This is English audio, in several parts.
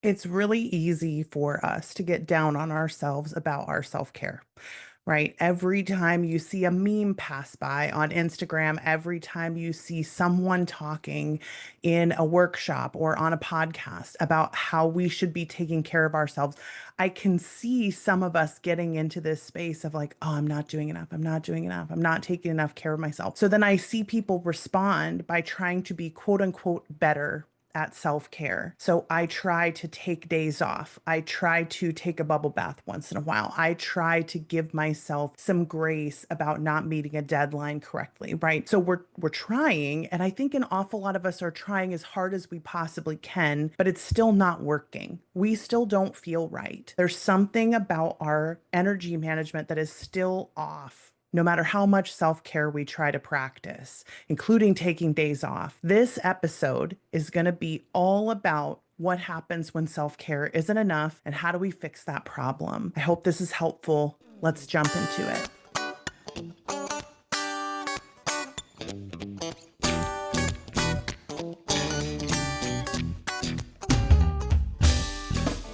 It's really easy for us to get down on ourselves about our self-care, right? Every time you see a meme pass by on Instagram, every time you see someone talking in a workshop or on a podcast about how we should be taking care of ourselves, I can see some of us getting into this space of like, oh, I'm not doing enough. I'm not doing enough. I'm not taking enough care of myself. So then I see people respond by trying to be quote unquote better at self care. So I try to take days off. I try to take a bubble bath once in a while. I try to give myself some grace about not meeting a deadline correctly, right? So we're trying, and I think an awful lot of us are trying as hard as we possibly can, but it's still not working. We still don't feel right. There's something about our energy management that is still off no matter how much self care we try to practice, including taking days off. This episode is going to be all about what happens when self care isn't enough and how do we fix that problem. I hope this is helpful. Let's jump into it.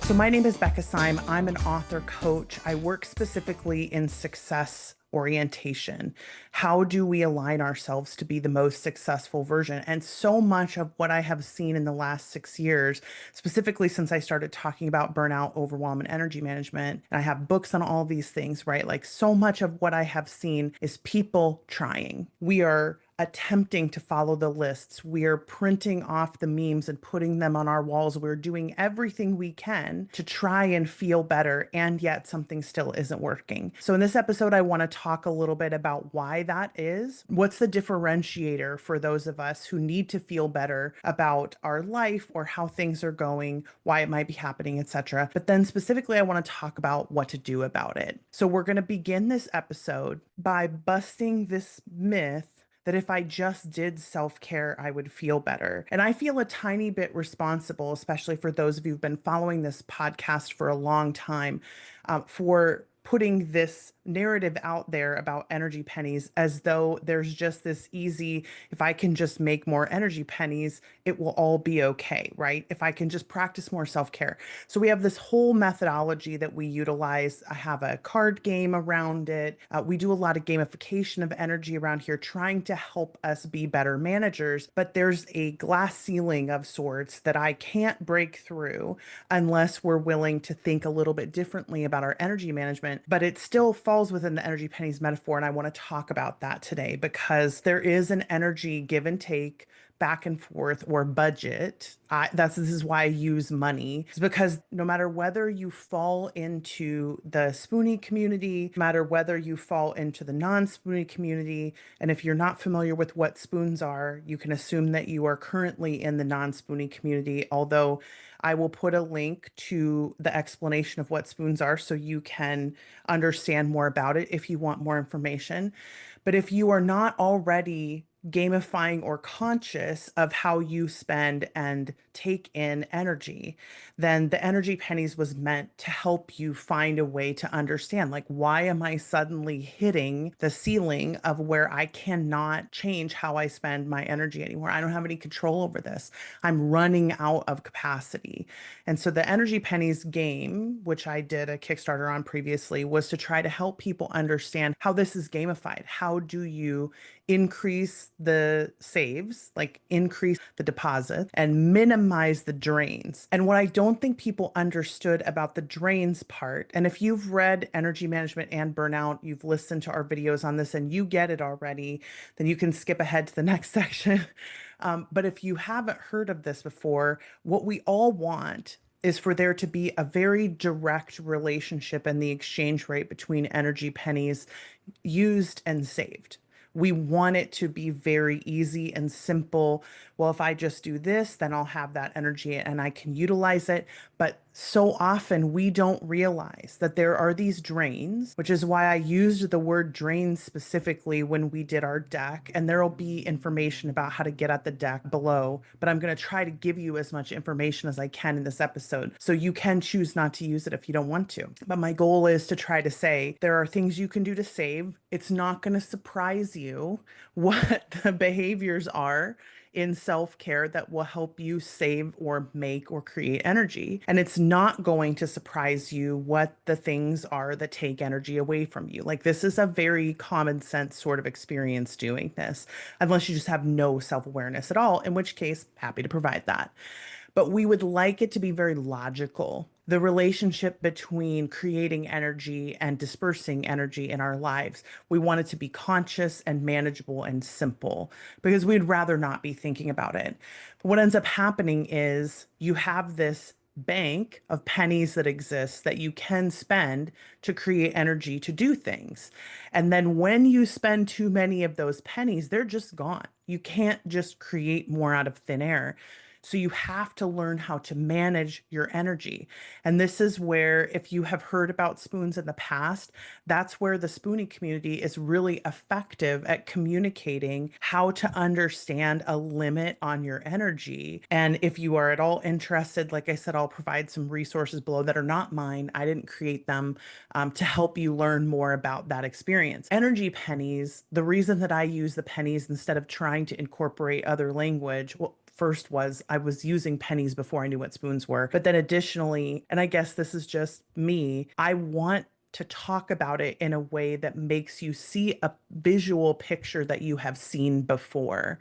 So, my name is Becca Syme. I'm an author coach. I work specifically in success orientation. How do we align ourselves to be the most successful version? And so much of what I have seen in the last 6 years, specifically since I started talking about burnout, overwhelm, and energy management, and I have books on all these things, right? Like so much of what I have seen is people trying. We are attempting to follow the lists. We are printing off the memes and putting them on our walls. We're doing everything we can to try and feel better, and yet something still isn't working. So, in this episode, I want to talk a little bit about why that is. What's the differentiator for those of us who need to feel better about our life or how things are going, why it might be happening, etc. But then specifically, I want to talk about what to do about it. So, we're going to begin this episode by busting this myth that if I just did self care, I would feel better. And I feel a tiny bit responsible, especially for those of you who've been following this podcast for a long time, for putting this narrative out there about energy pennies as though there's just this easy, if I can just make more energy pennies, it will all be okay, right? If I can just practice more self care. So we have this whole methodology that we utilize. I have a card game around it. We do a lot of gamification of energy around here, trying to help us be better managers. But there's a glass ceiling of sorts that I can't break through unless we're willing to think a little bit differently about our energy management. But it still falls within the energy pennies metaphor. And I want to talk about that today because there is an energy give and take, back and forth, or budget. This is why I use money. It's because no matter whether you fall into the spoony community, no matter whether you fall into the non-spoony community, and if you're not familiar with what spoons are, you can assume that you are currently in the non-spoony community, although I will put a link to the explanation of what spoons are so you can understand more about it if you want more information. But if you are not already gamifying or conscious of how you spend and take in energy, then the energy pennies was meant to help you find a way to understand, like, why am I suddenly hitting the ceiling of where I cannot change how I spend my energy anymore? I don't have any control over this. I'm running out of capacity. And so the energy pennies game, which I did a Kickstarter on previously, was to try to help people understand how this is gamified. How do you increase the saves, like increase the deposit, and minimize the drains? And what I don't think people understood about the drains part, and if you've read Energy Management and Burnout, you've listened to our videos on this and you get it already, then you can skip ahead to the next section. But if you haven't heard of this before, what we all want is for there to be a very direct relationship in the exchange rate between energy pennies used and saved. We want it to be very easy and simple. Well, if I just do this, then I'll have that energy and I can utilize it. But so often we don't realize that there are these drains, which is why I used the word drain specifically when we did our deck. And there will be information about how to get at the deck below. But I'm going to try to give you as much information as I can in this episode. So you can choose not to use it if you don't want to. But my goal is to try to say there are things you can do to save. It's not going to surprise you what the behaviors are in self-care that will help you save or make or create energy. And it's not going to surprise you what the things are that take energy away from you. Like, this is a very common sense sort of experience doing this, unless you just have no self-awareness at all, in which case, happy to provide that. But we would like it to be very logical. The relationship between creating energy and dispersing energy in our lives. We want it to be conscious and manageable and simple because we'd rather not be thinking about it. But what ends up happening is you have this bank of pennies that exists that you can spend to create energy to do things. And then when you spend too many of those pennies, they're just gone. You can't just create more out of thin air. So you have to learn how to manage your energy. And this is where, if you have heard about spoons in the past, that's where the spoonie community is really effective at communicating how to understand a limit on your energy. And if you are at all interested, like I said, I'll provide some resources below that are not mine. I didn't create them, to help you learn more about that experience. Energy pennies, the reason that I use the pennies instead of trying to incorporate other language, well, first was I was using pennies before I knew what spoons were. But then additionally, and I guess this is just me, I want to talk about it in a way that makes you see a visual picture that you have seen before.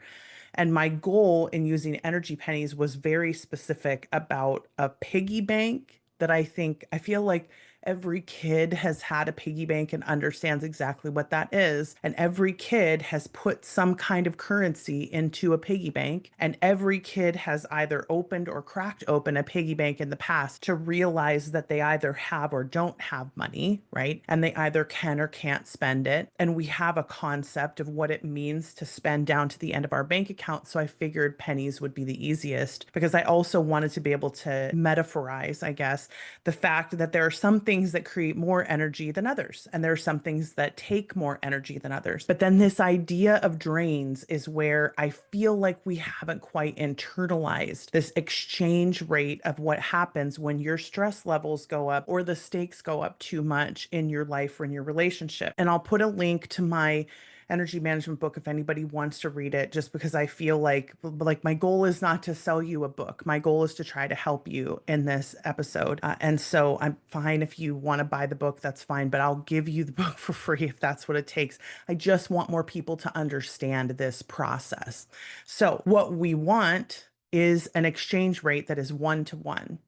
And my goal in using energy pennies was very specific about a piggy bank that I feel like every kid has had a piggy bank and understands exactly what that is. And every kid has put some kind of currency into a piggy bank. And every kid has either opened or cracked open a piggy bank in the past to realize that they either have or don't have money, right? And they either can or can't spend it. And we have a concept of what it means to spend down to the end of our bank account. So I figured pennies would be the easiest because I also wanted to be able to metaphorize, I guess, the fact that there are some things that create more energy than others, and there are some things that take more energy than others. But then this idea of drains is where I feel like we haven't quite internalized this exchange rate of what happens when your stress levels go up or the stakes go up too much in your life or in your relationship. And I'll put a link to my energy management book if anybody wants to read it, just because I feel like my goal is not to sell you a book. My goal is to try to help you in this episode. And so I'm fine if you want to buy the book, that's fine, but I'll give you the book for free if that's what it takes. I just want more people to understand this process. So what we want is an exchange rate that is 1 to 1.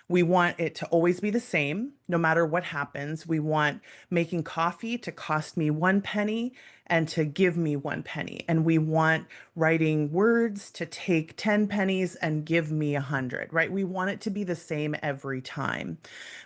We want it to always be the same, no matter what happens. We want making coffee to cost me 1 penny and to give me 1 penny. And we want writing words to take 10 pennies and give me 100, right? We want it to be the same every time.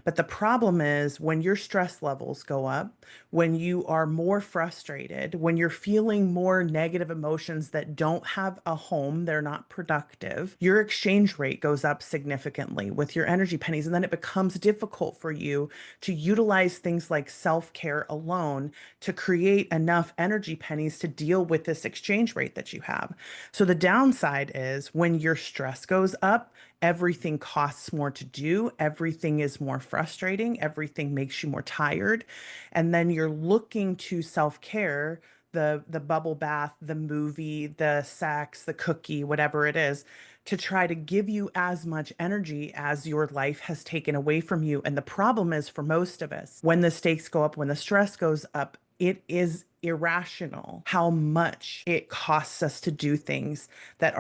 But the problem is when your stress levels go up, when you are more frustrated, when you're feeling more negative emotions that don't have a home, they're not productive, your exchange rate goes up significantly with your energy pennies. And then it becomes difficult for you to utilize things like self-care alone to create enough energy pennies to deal with this exchange rate that you have. So the downside is when your stress goes up, everything costs more to do, everything is more frustrating, everything makes you more tired. And then you're looking to self-care, the bubble bath, the movie, the sex, the cookie, whatever it is, to try to give you as much energy as your life has taken away from you. And the problem is for most of us, when the stakes go up, when the stress goes up, it is irrational how much it costs us to do things that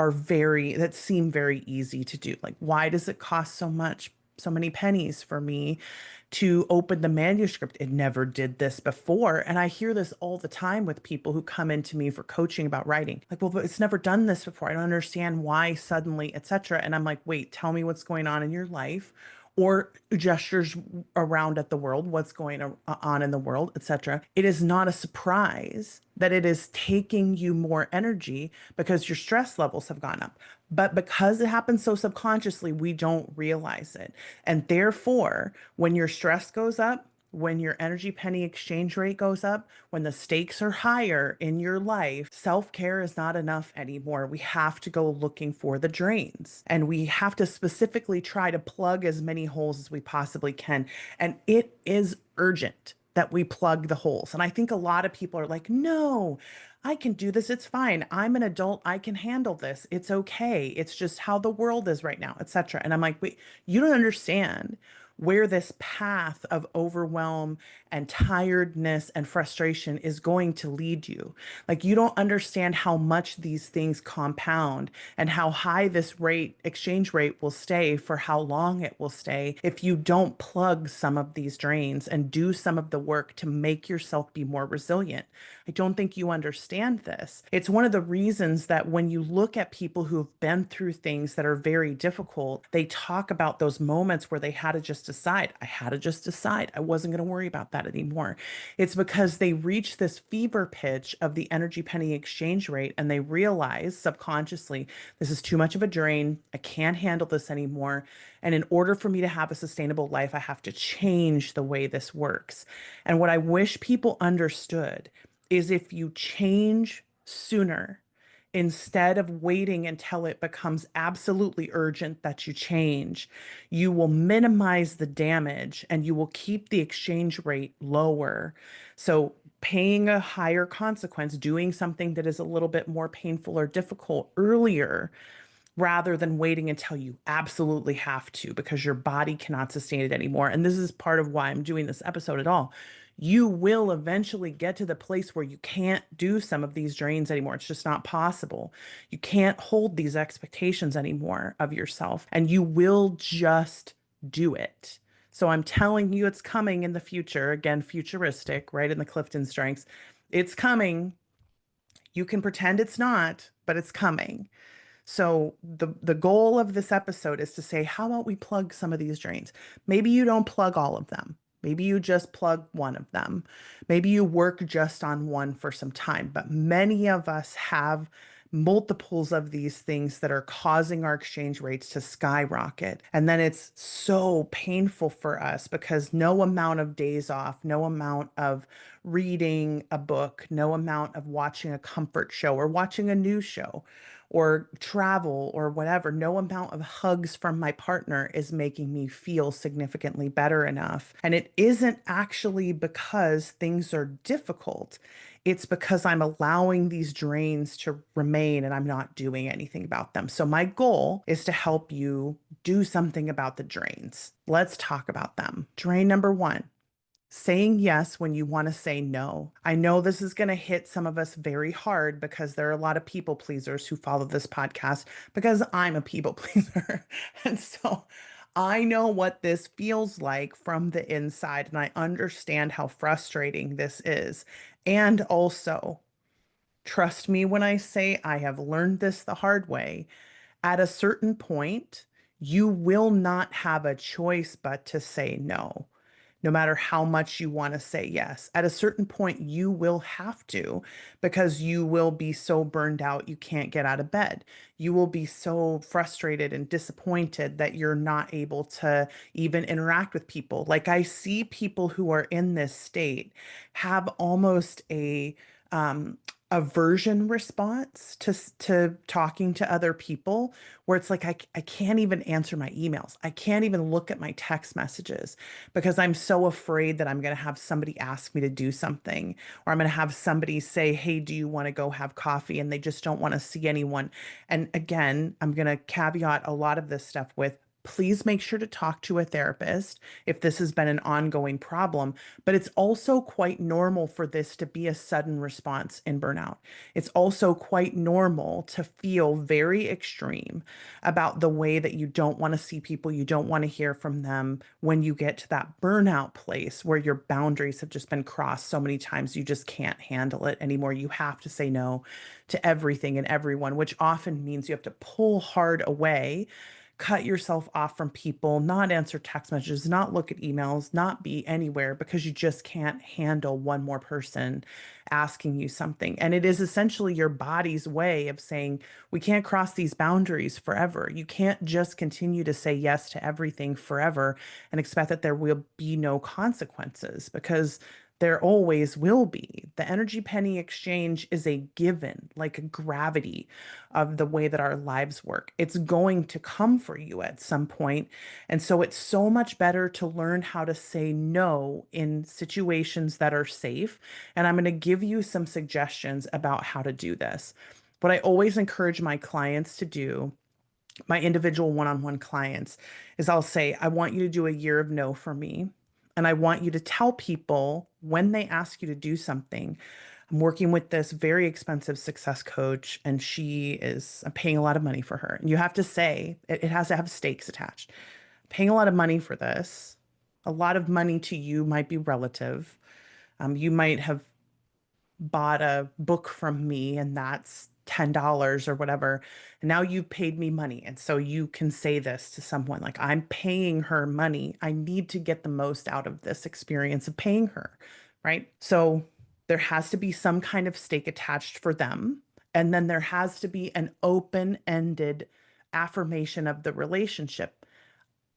seem very easy to do. Like, why does it cost so much, so many pennies for me to open the manuscript? It never did this before. And I hear this all the time with people who come into me for coaching about writing. Like, well, but it's never done this before. I don't understand why suddenly, etc. And I'm like, wait, tell me what's going on in your life, or gestures around at the world, what's going on in the world, etc. It is not a surprise that it is taking you more energy because your stress levels have gone up. But because it happens so subconsciously, we don't realize it. And therefore, when your stress goes up, when your energy penny exchange rate goes up, when the stakes are higher in your life, self-care is not enough anymore. We have to go looking for the drains, and we have to specifically try to plug as many holes as we possibly can. And it is urgent that we plug the holes. And I think a lot of people are like, no, I can do this. It's fine. I'm an adult. I can handle this. It's okay. It's just how the world is right now, etc. And I'm like, wait, you don't understand where this path of overwhelm and tiredness and frustration is going to lead you. Like, you don't understand how much these things compound and how high this exchange rate will stay for how long it will stay if you don't plug some of these drains and do some of the work to make yourself be more resilient. I don't think you understand this. It's one of the reasons that when you look at people who've been through things that are very difficult, they talk about those moments where they had to just decide. I had to just decide. I wasn't going to worry about that anymore. It's because they reach this fever pitch of the energy penny exchange rate and they realize subconsciously, this is too much of a drain. I can't handle this anymore. And in order for me to have a sustainable life, I have to change the way this works. And what I wish people understood is if you change sooner, instead of waiting until it becomes absolutely urgent that you change, you will minimize the damage and you will keep the exchange rate lower. So, paying a higher consequence, doing something that is a little bit more painful or difficult earlier rather than waiting until you absolutely have to because your body cannot sustain it anymore. And this is part of why I'm doing this episode at all. You will eventually get to the place where you can't do some of these drains anymore. It's just not possible. You can't hold these expectations anymore of yourself, and you will just do it. So I'm telling you, it's coming in the future. Again, futuristic, right in the Clifton Strengths. It's coming. You can pretend it's not, but it's coming. So the goal of this episode is to say, how about we plug some of these drains? Maybe you don't plug all of them. Maybe you just plug one of them. Maybe you work just on one for some time. But many of us have multiples of these things that are causing our exchange rates to skyrocket. And then it's so painful for us because no amount of days off, no amount of reading a book, no amount of watching a comfort show or watching a news show or travel or whatever, no amount of hugs from my partner is making me feel significantly better enough. And it isn't actually because things are difficult. It's because I'm allowing these drains to remain and I'm not doing anything about them. So, my goal is to help you do something about the drains. Let's talk about them. Drain number one, saying yes when you want to say no. I know this is going to hit some of us very hard because there are a lot of people pleasers who follow this podcast because I'm a people pleaser. And so I know what this feels like from the inside, and I understand how frustrating this is. And also, trust me when I say I have learned this the hard way. At a certain point, you will not have a choice but to say no, no matter how much you want to say yes. At a certain point, you will have to because you will be so burned out you can't get out of bed. You will be so frustrated and disappointed that you're not able to even interact with people. Like, I see people who are in this state have almost a aversion response to talking to other people, where it's like I can't even answer my emails. I can't even look at my text messages because I'm so afraid that I'm going to have somebody ask me to do something, or I'm going to have somebody say, "Hey, do you want to go have coffee?" And they just don't want to see anyone. And again, I'm going to caveat a lot of this stuff with, please make sure to talk to a therapist if this has been an ongoing problem. But it's also quite normal for this to be a sudden response in burnout. It's also quite normal to feel very extreme about the way that you don't want to see people, you don't want to hear from them when you get to that burnout place where your boundaries have just been crossed so many times you just can't handle it anymore. You have to say no to everything and everyone, which often means you have to pull hard away, cut yourself off from people, not answer text messages, not look at emails, not be anywhere because you just can't handle one more person asking you something. And it is essentially your body's way of saying, we can't cross these boundaries forever. You can't just continue to say yes to everything forever and expect that there will be no consequences, because There always will be. The energy penny exchange is a given, like a gravity of the way that our lives work. It's going to come for you at some point. And so it's so much better to learn how to say no in situations that are safe. And I'm going to give you some suggestions about how to do this. What I always encourage my clients to do, my individual one-on-one clients, is I'll say, I want you to do a year of no for me. And I want you to tell people when they ask you to do something. I'm working with this very expensive success coach, and I'm paying a lot of money for her. And you have to say, it has to have stakes attached. Paying a lot of money for this. A lot of money to you might be relative. You might have bought a book from me and that's $10 or whatever. And now you've paid me money. And so you can say this to someone like, I'm paying her money. I need to get the most out of this experience of paying her. Right. So there has to be some kind of stake attached for them. And then there has to be an open-ended affirmation of the relationship.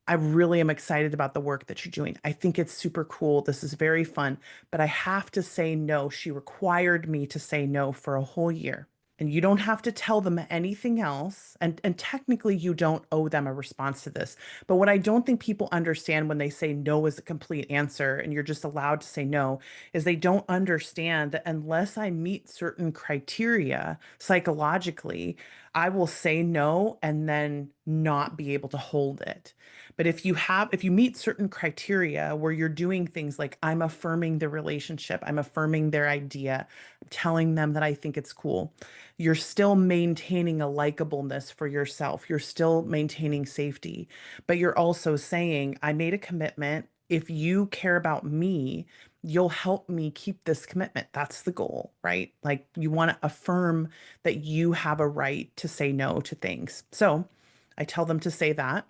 I really am excited about the work that you're doing. I think it's super cool. This is very fun, but I have to say no. She required me to say no for a whole year. And you don't have to tell them anything else. And technically, you don't owe them a response to this. But what I don't think people understand when they say no is a complete answer and you're just allowed to say no is they don't understand that unless I meet certain criteria psychologically, I will say no and then not be able to hold it. But if you meet certain criteria where you're doing things like I'm affirming the relationship, I'm affirming their idea, I'm telling them that I think it's cool, you're still maintaining a likableness for yourself. You're still maintaining safety, but you're also saying, I made a commitment. If you care about me, you'll help me keep this commitment. That's the goal, right? Like you want to affirm that you have a right to say no to things. So I tell them to say that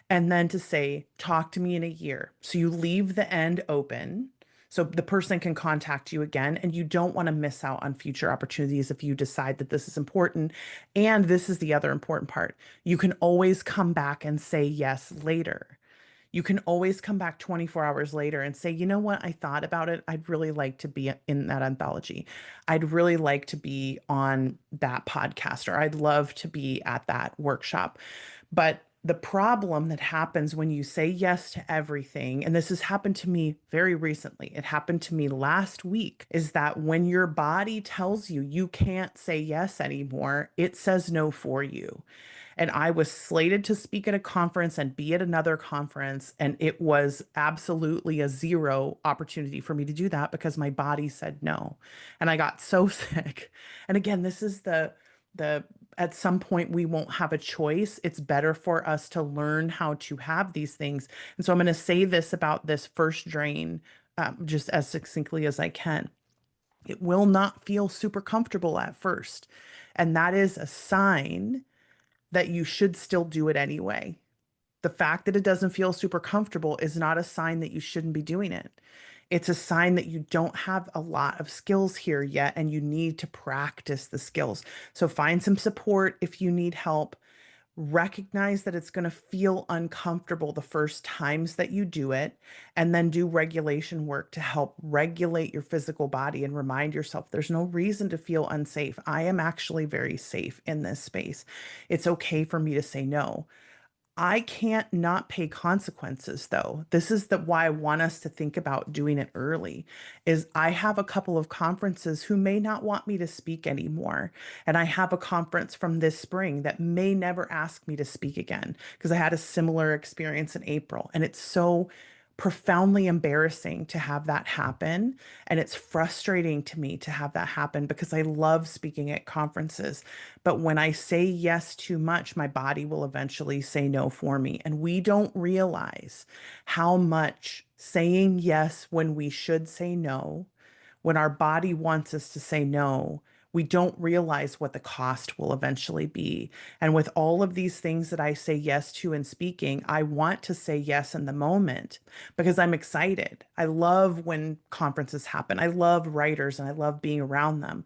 and then to say, talk to me in a year. So you leave the end open so the person can contact you again, and you don't want to miss out on future opportunities if you decide that this is important. And this is the other important part. You can always come back and say yes later. You can always come back 24 hours later and say, you know what, I thought about it. I'd really like to be in that anthology. I'd really like to be on that podcast, or I'd love to be at that workshop. But the problem that happens when you say yes to everything, and this has happened to me very recently, it happened to me last week, is that when your body tells you you can't say yes anymore, it says no for you. And I was slated to speak at a conference and be at another conference. And it was absolutely a zero opportunity for me to do that because my body said no. And I got so sick. And again, this is the at some point we won't have a choice. It's better for us to learn how to have these things. And so I'm going to say this about this first drain just as succinctly as I can. It will not feel super comfortable at first. And that is a sign that you should still do it anyway. The fact that it doesn't feel super comfortable is not a sign that you shouldn't be doing it. It's a sign that you don't have a lot of skills here yet and you need to practice the skills. So find some support if you need help. Recognize that it's going to feel uncomfortable the first times that you do it, and then do regulation work to help regulate your physical body and remind yourself there's no reason to feel unsafe. I am actually very safe in this space. It's okay for me to say no. I can't not pay consequences though. This is why I want us to think about doing it early is I have a couple of conferences who may not want me to speak anymore. And I have a conference from this spring that may never ask me to speak again because I had a similar experience in April. And it's so profoundly embarrassing to have that happen. And it's frustrating to me to have that happen because I love speaking at conferences. But when I say yes too much, my body will eventually say no for me. And we don't realize how much saying yes when we should say no, when our body wants us to say no, we don't realize what the cost will eventually be. And with all of these things that I say yes to in speaking, I want to say yes in the moment because I'm excited. I love when conferences happen. I love writers and I love being around them.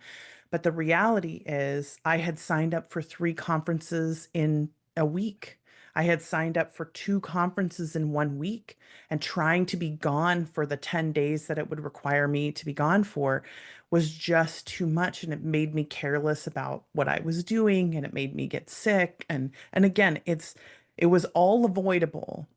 But the reality is, I had signed up for 3 conferences in a week. I had signed up for two conferences in 1 week, and trying to be gone for the 10 days that it would require me to be gone for was just too much. And it made me careless about what I was doing, and it made me get sick. And again, it was all avoidable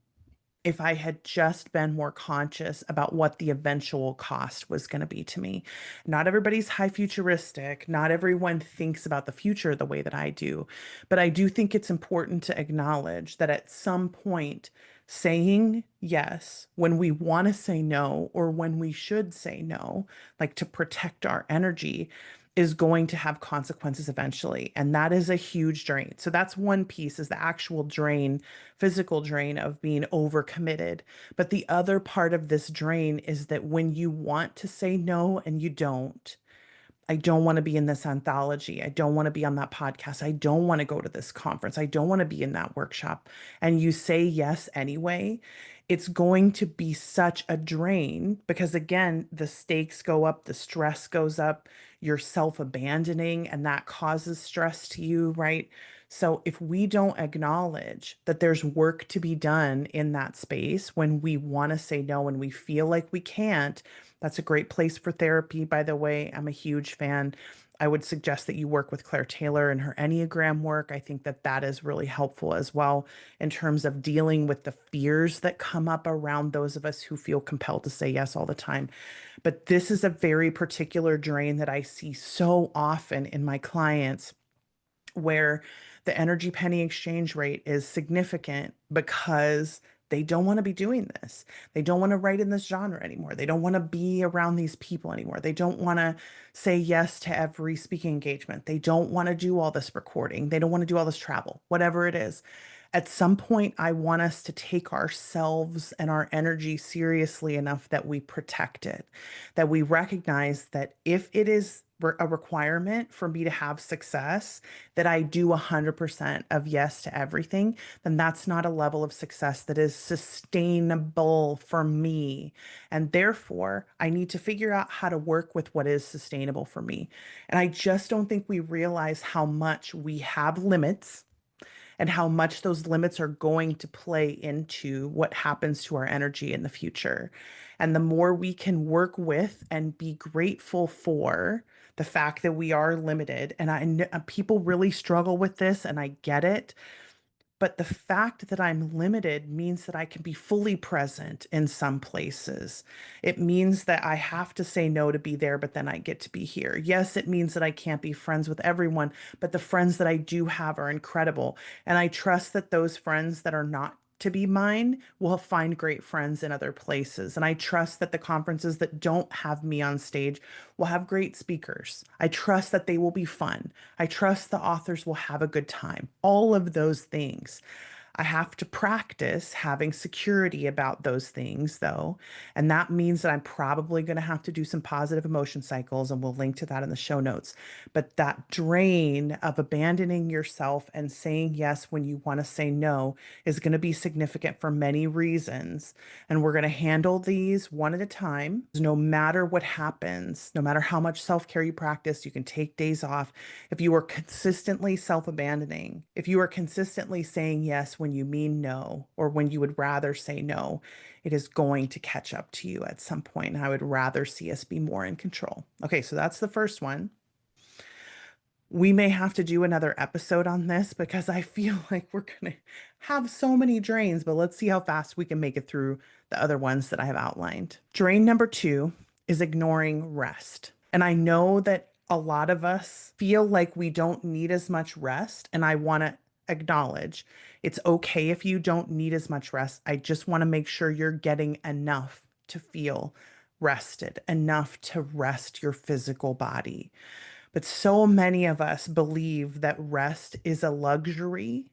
if I had just been more conscious about what the eventual cost was going to be to me. Not everybody's high futuristic. Not everyone thinks about the future the way that I do. But I do think it's important to acknowledge that at some point, saying yes when we want to say no or when we should say no, like to protect our energy, is going to have consequences eventually. And that is a huge drain. So that's one piece, is the actual drain, physical drain of being overcommitted. But the other part of this drain is that when you want to say no and you don't, I don't want to be in this anthology. I don't want to be on that podcast. I don't want to go to this conference. I don't want to be in that workshop. And you say yes anyway, it's going to be such a drain because, again, the stakes go up, the stress goes up, you're self abandoning, and that causes stress to you, right? So, if we don't acknowledge that there's work to be done in that space when we want to say no and we feel like we can't, that's a great place for therapy, by the way. I'm a huge fan. I would suggest that you work with Claire Taylor and her Enneagram work. I think that that is really helpful as well in terms of dealing with the fears that come up around those of us who feel compelled to say yes all the time. But this is a very particular drain that I see so often in my clients, where the energy penny exchange rate is significant because they don't want to be doing this. They don't want to write in this genre anymore. They don't want to be around these people anymore. They don't want to say yes to every speaking engagement. They don't want to do all this recording. They don't want to do all this travel, whatever it is. At some point, I want us to take ourselves and our energy seriously enough that we protect it, that we recognize that if it is a requirement for me to have success, that I do 100% of yes to everything, then that's not a level of success that is sustainable for me. And therefore, I need to figure out how to work with what is sustainable for me. And I just don't think we realize how much we have limits and how much those limits are going to play into what happens to our energy in the future. And the more we can work with and be grateful for the fact that we are limited, and people really struggle with this, and I get it. But the fact that I'm limited means that I can be fully present in some places. It means that I have to say no to be there, but then I get to be here. Yes, it means that I can't be friends with everyone, but the friends that I do have are incredible. And I trust that those friends that are not to be mine will find great friends in other places. And I trust that the conferences that don't have me on stage will have great speakers. I trust that they will be fun. I trust the authors will have a good time. All of those things. I have to practice having security about those things, though. And that means that I'm probably going to have to do some positive emotion cycles, and we'll link to that in the show notes. But that drain of abandoning yourself and saying yes when you want to say no is going to be significant for many reasons. And we're going to handle these one at a time. No matter what happens, no matter how much self care you practice, you can take days off. If you are consistently self abandoning, if you are consistently saying yes when you mean no, or when you would rather say no, it is going to catch up to you at some point. And I would rather see us be more in control. Okay, so that's the first one. We may have to do another episode on this because I feel like we're going to have so many drains, but let's see how fast we can make it through the other ones that I have outlined. Drain number 2 is ignoring rest. And I know that a lot of us feel like we don't need as much rest, and I want to acknowledge it's okay if you don't need as much rest. I just want to make sure you're getting enough to feel rested, enough to rest your physical body. But so many of us believe that rest is a luxury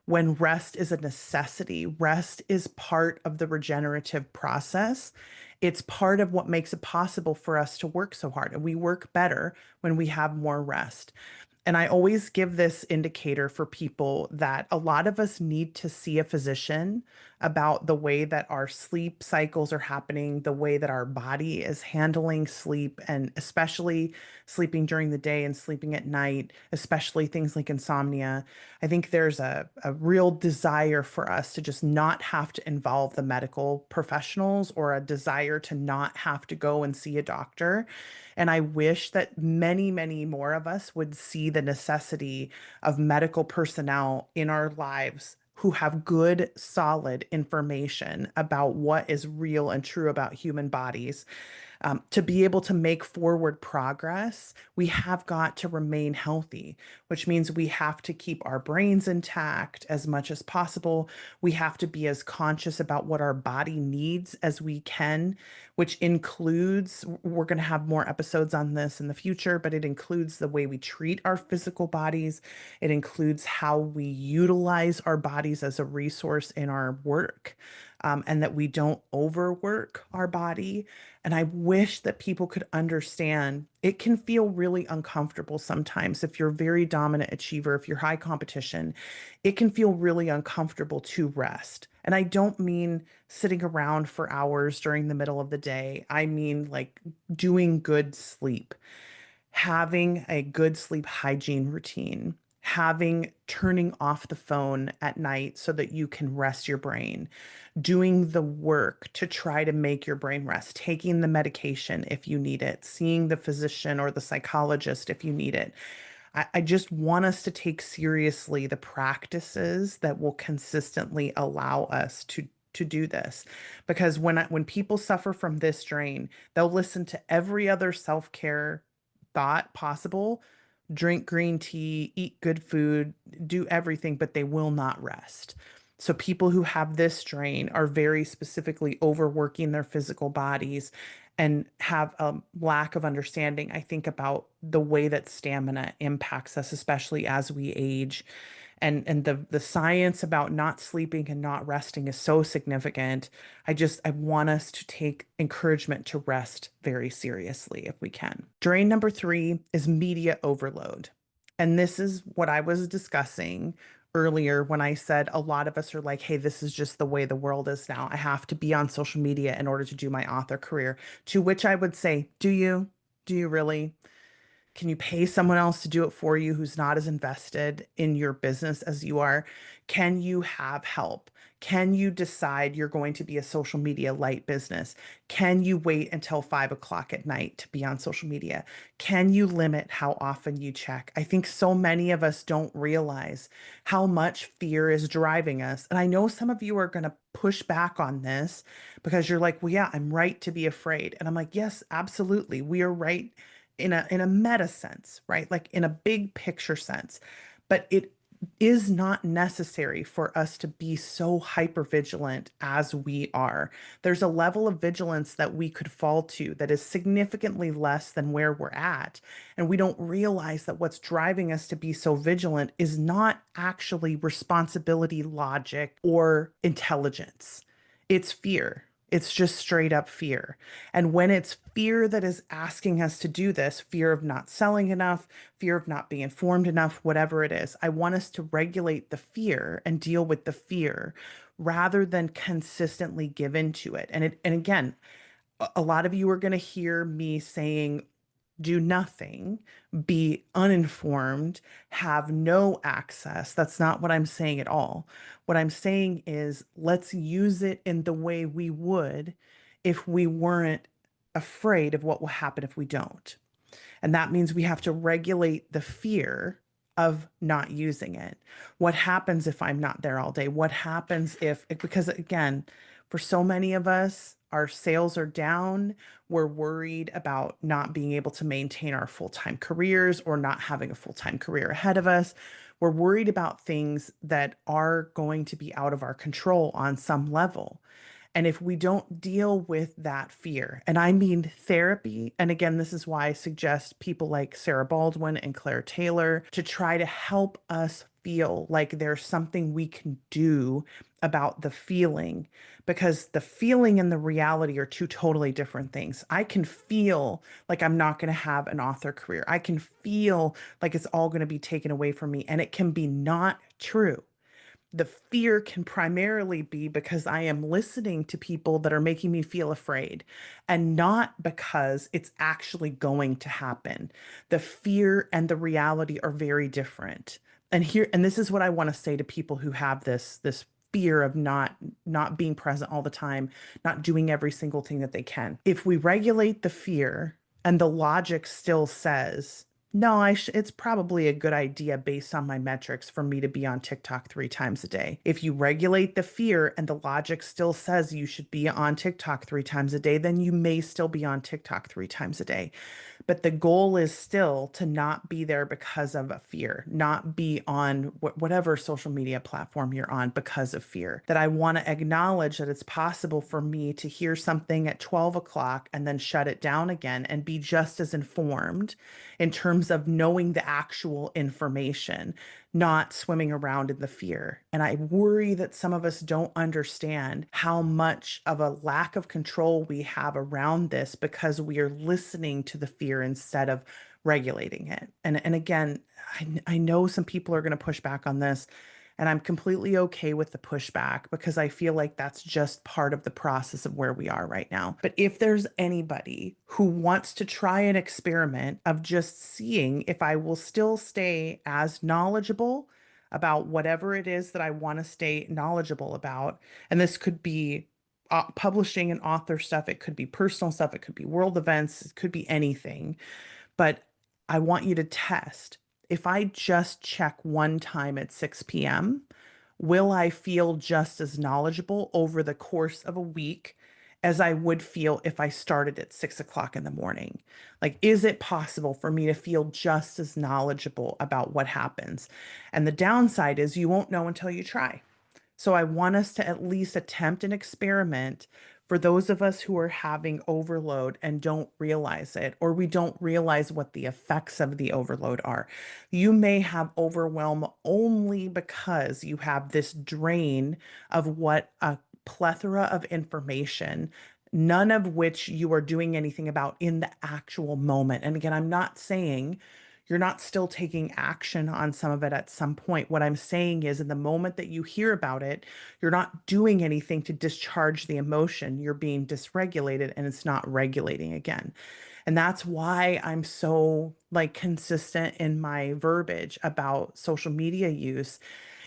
when rest is a necessity. Rest is part of the regenerative process. It's part of what makes it possible for us to work so hard. And we work better when we have more rest. And I always give this indicator for people that a lot of us need to see a physician about the way that our sleep cycles are happening, the way that our body is handling sleep, and especially sleeping during the day and sleeping at night, especially things like insomnia. I think there's a real desire for us to just not have to involve the medical professionals, or a desire to not have to go and see a doctor. And I wish that many, many more of us would see the necessity of medical personnel in our lives who have good, solid information about what is real and true about human bodies. To be able to make forward progress, we have got to remain healthy, which means we have to keep our brains intact as much as possible. We have to be as conscious about what our body needs as we can, which includes, we're going to have more episodes on this in the future, but it includes the way we treat our physical bodies. It includes how we utilize our bodies as a resource in our work, and that we don't overwork our body. And I wish that people could understand it can feel really uncomfortable sometimes if you're a very dominant achiever, if you're high competition, it can feel really uncomfortable to rest. And I don't mean sitting around for hours during the middle of the day. I mean like doing good sleep, having a good sleep hygiene routine, having turning off the phone at night so that you can rest your brain, doing the work to try to make your brain rest, taking the medication if you need it, seeing the physician or the psychologist if you need it. I just want us to take seriously the practices that will consistently allow us to do this. Because when people suffer from this drain, they'll listen to every other self-care thought possible, drink green tea, eat good food, do everything, but they will not rest. So people who have this strain are very specifically overworking their physical bodies and have a lack of understanding, I think, about the way that stamina impacts us, especially as we age. And the science about not sleeping and not resting is so significant. I want us to take encouragement to rest very seriously if we can. Drain number 3 is media overload. And this is what I was discussing earlier when I said a lot of us are like, hey, this is just the way the world is now. I have to be on social media in order to do my author career. To which I would say, do you? Do you really? Can you pay someone else to do it for you who's not as invested in your business as you are? Can you have help? Can you decide you're going to be a social media light business? Can you wait until 5 o'clock at night to be on social media? Can you limit how often you check? I think so many of us don't realize how much fear is driving us. And I know some of you are going to push back on this because you're like, well, yeah, I'm right to be afraid. And I'm like, yes, absolutely. We are right in a meta sense, right? Like in a big picture sense. But it is not necessary for us to be so hyper vigilant as we are. There's a level of vigilance that we could fall to that is significantly less than where we're at. And we don't realize that what's driving us to be so vigilant is not actually responsibility, logic, or intelligence. It's fear. It's just straight up fear. And when it's fear that is asking us to do this, fear of not selling enough, fear of not being informed enough, whatever it is, I want us to regulate the fear and deal with the fear rather than consistently give into it. And again, a lot of you are going to hear me saying do nothing, be uninformed, have no access. That's not what I'm saying at all. What I'm saying is let's use it in the way we would if we weren't afraid of what will happen if we don't. And that means we have to regulate the fear of not using it. What happens if I'm not there all day? What happens if, because again, for so many of us, our sales are down. We're worried about not being able to maintain our full-time careers or not having a full-time career ahead of us. We're worried about things that are going to be out of our control on some level. And if we don't deal with that fear, and I mean therapy, and again, this is why I suggest people like Sarah Baldwin and Claire Taylor to try to help us feel like there's something we can do about the feeling, because the feeling and the reality are two totally different things. I can feel like I'm not going to have an author career. I can feel like it's all going to be taken away from me, and it can be not true. The fear can primarily be because I am listening to people that are making me feel afraid, and not because it's actually going to happen. The fear and the reality are very different. And this is what I want to say to people who have this fear of not being present all the time, not doing every single thing that they can. If we regulate the fear and the logic still says, no, it's probably a good idea based on my metrics for me to be on TikTok 3 times a day. If you regulate the fear and the logic still says you should be on TikTok 3 times a day, then you may still be on TikTok 3 times a day. But the goal is still to not be there because of a fear, not be on whatever social media platform you're on because of fear. That I want to acknowledge that it's possible for me to hear something at 12 o'clock and then shut it down again and be just as informed in terms of knowing the actual information, not swimming around in the fear. And I worry that some of us don't understand how much of a lack of control we have around this because we are listening to the fear instead of regulating it. And again, I know some people are going to push back on this, and I'm completely okay with the pushback because I feel like that's just part of the process of where we are right now. But if there's anybody who wants to try an experiment of just seeing if I will still stay as knowledgeable about whatever it is that I want to stay knowledgeable about, and this could be publishing and author stuff, it could be personal stuff, it could be world events, it could be anything. But I want you to test. If I just check one time at 6 p.m., will I feel just as knowledgeable over the course of a week as I would feel if I started at 6 o'clock in the morning? Like, is it possible for me to feel just as knowledgeable about what happens? And the downside is you won't know until you try. So I want us to at least attempt an experiment for those of us who are having overload and don't realize it, or we don't realize what the effects of the overload are. You may have overwhelm only because you have this drain of what a plethora of information, none of which you are doing anything about in the actual moment. And again, I'm not saying you're not still taking action on some of it at some point. What I'm saying is, in the moment that you hear about it, you're not doing anything to discharge the emotion. You're being dysregulated and it's not regulating again. And that's why I'm so like consistent in my verbiage about social media use,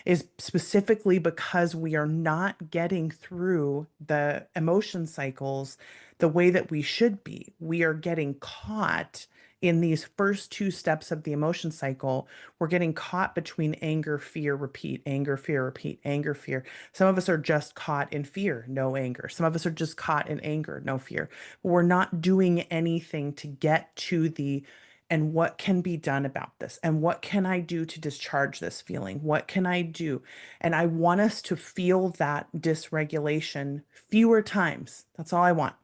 is specifically because we are not getting through the emotion cycles the way that we should be. We are getting caught in these first 2 steps of the emotion cycle. We're getting caught between anger, fear, repeat, anger, fear, repeat, anger, fear. Some of us are just caught in fear, no anger. Some of us are just caught in anger, no fear. But we're not doing anything to get to the, and what can be done about this? And what can I do to discharge this feeling? What can I do? And I want us to feel that dysregulation fewer times. That's all I want.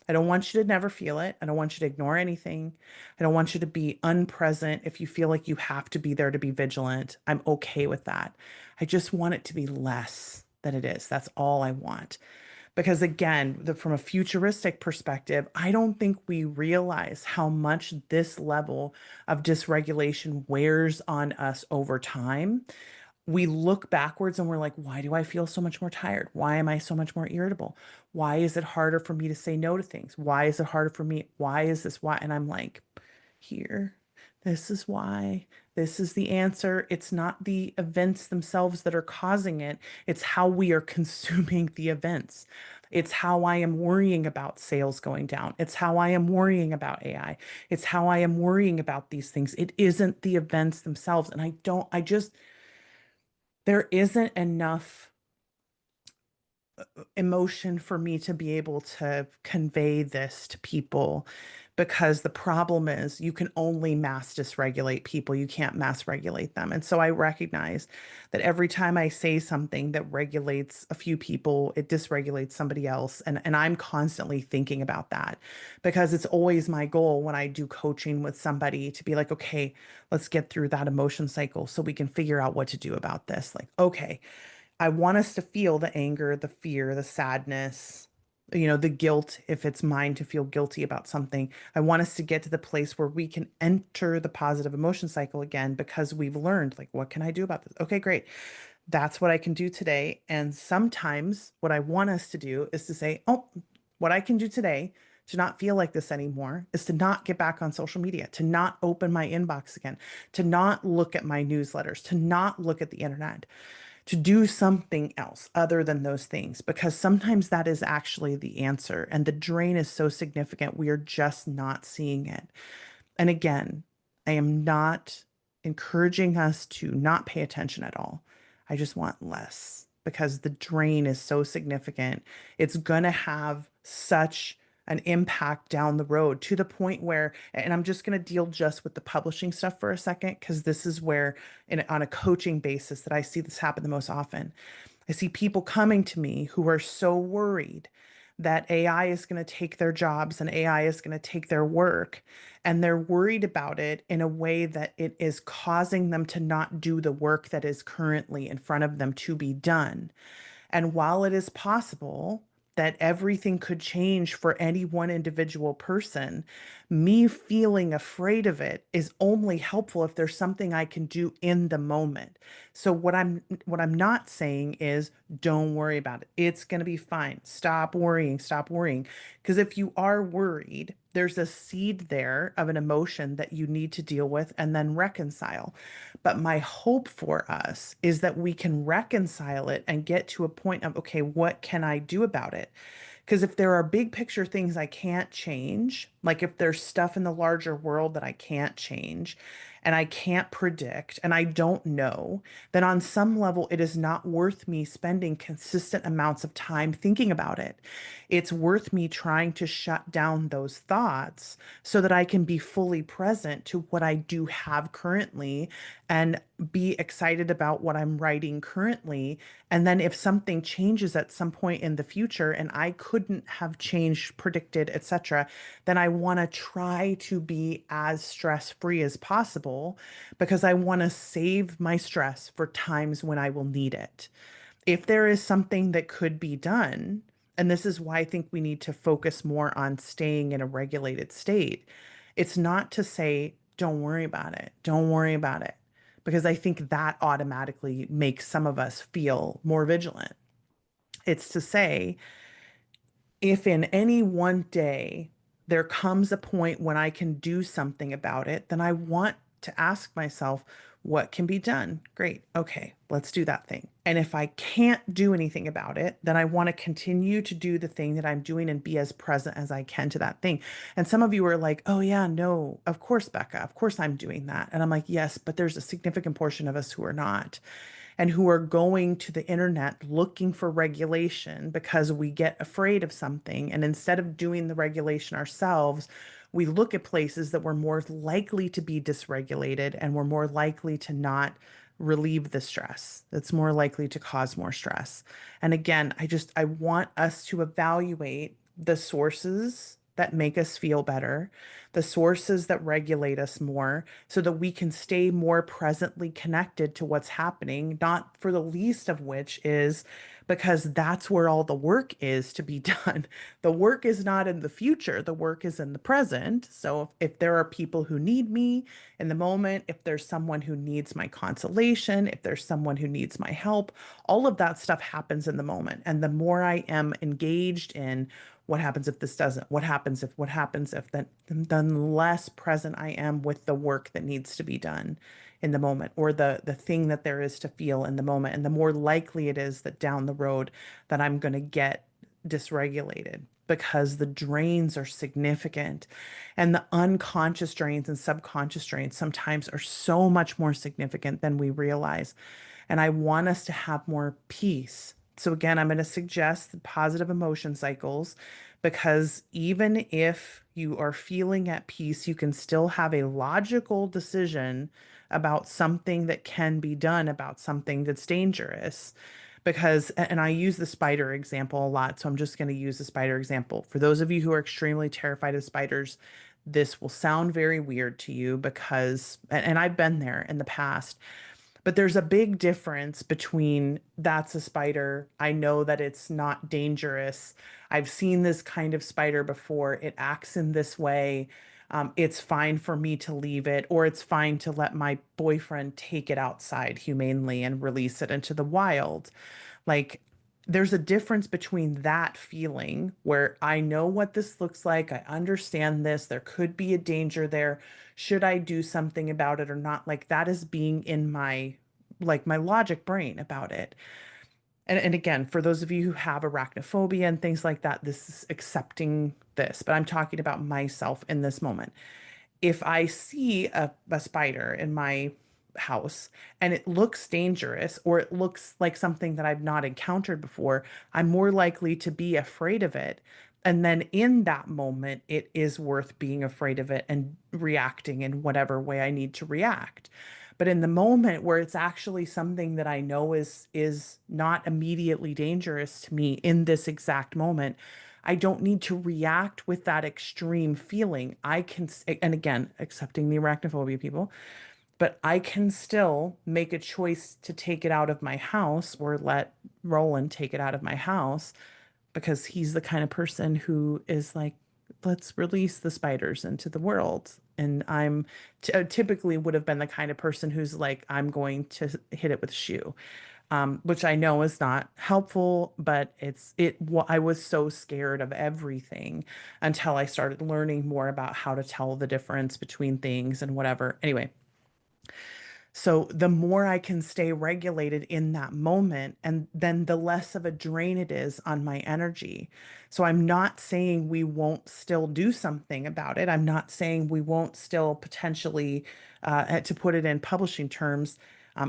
I don't want you to never feel it. I don't want you to ignore anything. I don't want you to be unpresent if you feel like you have to be there to be vigilant. I'm okay with that. I just want it to be less than it is. That's all I want. Because again, from a futuristic perspective, I don't think we realize how much this level of dysregulation wears on us over time. We look backwards and we're like, why do I feel so much more tired? Why am I so much more irritable? Why is it harder for me to say no to things? Why is it harder for me? Why is this why? And I'm like, here, this is why. This is the answer. It's not the events themselves that are causing it. It's how we are consuming the events. It's how I am worrying about sales going down. It's how I am worrying about AI. It's how I am worrying about these things. It isn't the events themselves. And I just, there isn't enough emotion for me to be able to convey this to people because the problem is you can only mass dysregulate people. You can't mass regulate them. And so I recognize that every time I say something that regulates a few people, it dysregulates somebody else. And I'm constantly thinking about that because it's always my goal when I do coaching with somebody to be like, okay, let's get through that emotion cycle so we can figure out what to do about this. Like, okay, I want us to feel the anger, the fear, the sadness, the guilt, if it's mine to feel guilty about something. I want us to get to the place where we can enter the positive emotion cycle again because we've learned, like, what can I do about this? Okay, great. That's what I can do today. And sometimes what I want us to do is to say, oh, what I can do today to not feel like this anymore is to not get back on social media, to not open my inbox again, to not look at my newsletters, to not look at the internet, to do something else other than those things, because sometimes that is actually the answer. And the drain is so significant, we are just not seeing it. And again, I am not encouraging us to not pay attention at all. I just want less because the drain is so significant. It's going to have such an impact down the road to the point where, and I'm just going to deal just with the publishing stuff for a second, because this is where, on a coaching basis, that I see this happen the most often. I see people coming to me who are so worried that AI is going to take their jobs and AI is going to take their work. And they're worried about it in a way that it is causing them to not do the work that is currently in front of them to be done. And while it is possible that everything could change for any one individual person, me feeling afraid of it is only helpful if there's something I can do in the moment. So what I'm not saying is don't worry about it. It's going to be fine. Stop worrying, stop worrying. Because if you are worried, there's a seed there of an emotion that you need to deal with and then reconcile. But my hope for us is that we can reconcile it and get to a point of, okay, what can I do about it? Because if there are big picture things I can't change, like if there's stuff in the larger world that I can't change and I can't predict and I don't know, then on some level, it is not worth me spending consistent amounts of time thinking about it. It's worth me trying to shut down those thoughts so that I can be fully present to what I do have currently and be excited about what I'm writing currently. And then if something changes at some point in the future and I couldn't have changed, predicted, etc., then I want to try to be as stress-free as possible because I want to save my stress for times when I will need it. If there is something that could be done, and this is why I think we need to focus more on staying in a regulated state, it's not to say, don't worry about it, don't worry about it, because I think that automatically makes some of us feel more vigilant. It's to say, if in any one day there comes a point when I can do something about it, then I want to ask myself, what can be done? Great. Okay, let's do that thing. And if I can't do anything about it, then I want to continue to do the thing that I'm doing and be as present as I can to that thing. And some of you are like, oh, yeah, no, of course, Becca, of course I'm doing that. And I'm like, yes, but there's a significant portion of us who are not and who are going to the internet looking for regulation because we get afraid of something. And instead of doing the regulation ourselves, we look at places that we're more likely to be dysregulated and we're more likely to not relieve the stress. That's more likely to cause more stress. And again, I want us to evaluate the sources that make us feel better, the sources that regulate us more, so that we can stay more presently connected to what's happening, not for the least of which is because that's where all the work is to be done. The work is not in the future, the work is in the present. So if there are people who need me in the moment, if there's someone who needs my consolation, if there's someone who needs my help, all of that stuff happens in the moment. And the more I am engaged in what happens if this doesn't, what happens if that, then less present I am with the work that needs to be done in the moment, or the thing that there is to feel in the moment. And the more likely it is that down the road that I'm going to get dysregulated because the drains are significant, and the unconscious drains and subconscious drains sometimes are so much more significant than we realize. And I want us to have more peace So again, I'm going to suggest the positive emotion cycles because even if you are feeling at peace, you can still have a logical decision about something that can be done about something that's dangerous. Because, and I use the spider example a lot, so I'm just going to use the spider example. For those of you who are extremely terrified of spiders, this will sound very weird to you because, and I've been there in the past, but there's a big difference between that's a spider. I know that it's not dangerous. I've seen this kind of spider before. It acts in this way. It's fine for me to leave it, or it's fine to let my boyfriend take it outside humanely and release it into the wild. Like, there's a difference between that feeling where I know what this looks like, I understand this, there could be a danger there. Should I do something about it or not? Like, that is being in my like my logic brain about it. And again, for those of you who have arachnophobia and things like that, this is accepting this, but I'm talking about myself in this moment. If I see a spider in my house and it looks dangerous or it looks like something that I've not encountered before, I'm more likely to be afraid of it. And then in that moment, it is worth being afraid of it and reacting in whatever way I need to react. But in the moment where it's actually something that I know is not immediately dangerous to me in this exact moment, I don't need to react with that extreme feeling. I can, and again, accepting the arachnophobia people, but I can still make a choice to take it out of my house or let Roland take it out of my house because he's the kind of person who is like, let's release the spiders into the world. And I'm typically would have been the kind of person who's like, I'm going to hit it with a shoe, which I know is not helpful, but I was so scared of everything until I started learning more about how to tell the difference between things and whatever. Anyway, so the more I can stay regulated in that moment, and then the less of a drain it is on my energy. So I'm not saying we won't still do something about it. I'm not saying we won't still potentially, to put it in publishing terms,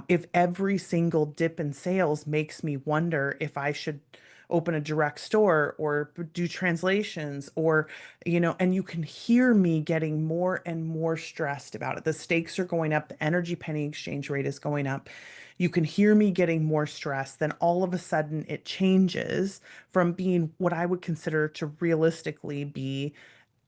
if every single dip in sales makes me wonder if I should open a direct store or do translations or, and you can hear me getting more and more stressed about it. The stakes are going up, the energy penny exchange rate is going up. You can hear me getting more stressed. Then all of a sudden it changes from being what I would consider to realistically be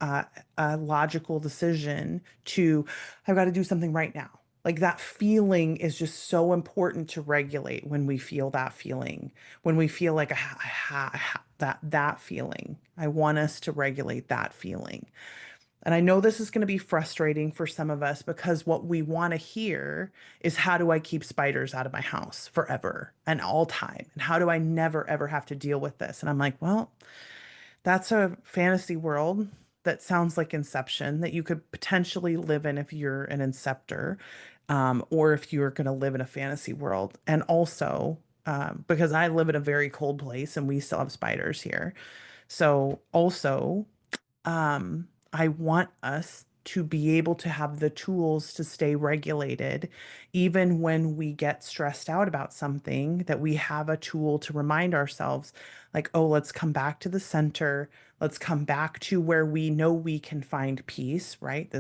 uh, a logical decision to I've got to do something right now. Like that feeling is just so important to regulate when we feel that feeling. When we feel like that feeling, I want us to regulate that feeling. And I know this is going to be frustrating for some of us because what we want to hear is how do I keep spiders out of my house forever and all time? And how do I never ever have to deal with this? And I'm like, well, that's a fantasy world that sounds like Inception that you could potentially live in if you're an inceptor, or if you're going to live in a fantasy world. And also, because I live in a very cold place and we still have spiders here. So, also, I want us to be able to have the tools to stay regulated, even when we get stressed out about something, that we have a tool to remind ourselves, like, oh, let's come back to the center. Let's come back to where we know we can find peace, right?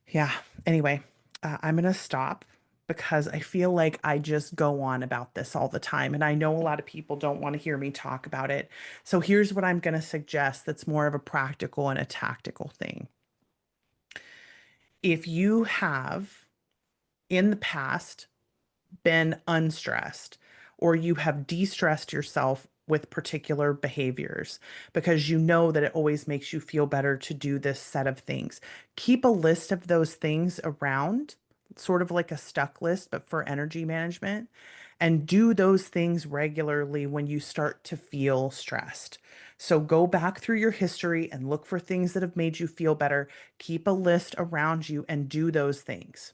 Yeah. Anyway, I'm going to stop because I feel like I just go on about this all the time. And I know a lot of people don't want to hear me talk about it. So here's what I'm going to suggest that's more of a practical and a tactical thing. If you have in the past been unstressed or you have de-stressed yourself with particular behaviors because you know that it always makes you feel better to do this set of things. Keep a list of those things around, sort of like a stuck list, but for energy management, and do those things regularly when you start to feel stressed. So go back through your history and look for things that have made you feel better. Keep a list around you and do those things.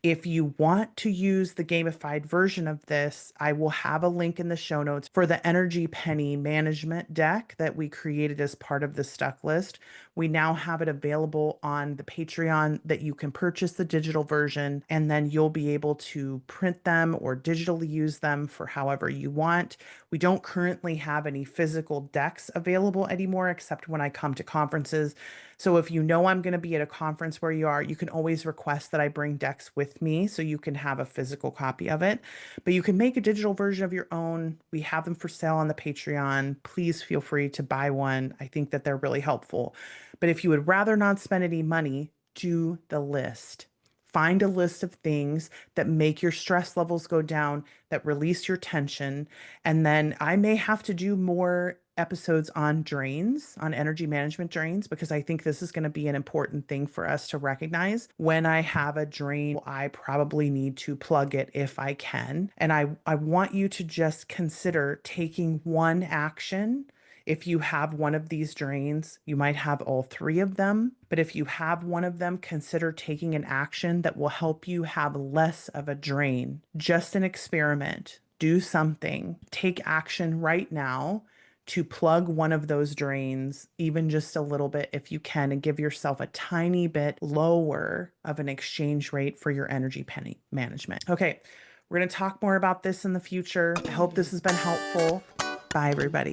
If you want to use the gamified version of this, I will have a link in the show notes for the Energy Penny Management deck that we created as part of the Stuck List. We now have it available on the Patreon that you can purchase the digital version, and then you'll be able to print them or digitally use them for however you want. We don't currently have any physical decks available anymore, except when I come to conferences. So if you know I'm going to be at a conference where you are, you can always request that I bring decks with me so you can have a physical copy of it. But you can make a digital version of your own. We have them for sale on the Patreon. Please feel free to buy one. I think that they're really helpful. But if you would rather not spend any money, do the list. Find a list of things that make your stress levels go down, that release your tension. And then I may have to do more episodes on drains, on energy management drains, because I think this is going to be an important thing for us to recognize. When I have a drain, I probably need to plug it if I can. And I want you to just consider taking one action. If you have one of these drains, you might have all three of them. But if you have one of them, consider taking an action that will help you have less of a drain. Just an experiment. Do something. Take action right now to plug one of those drains, even just a little bit if you can, and give yourself a tiny bit lower of an exchange rate for your energy penny management. Okay, we're going to talk more about this in the future. I hope this has been helpful. Bye, everybody.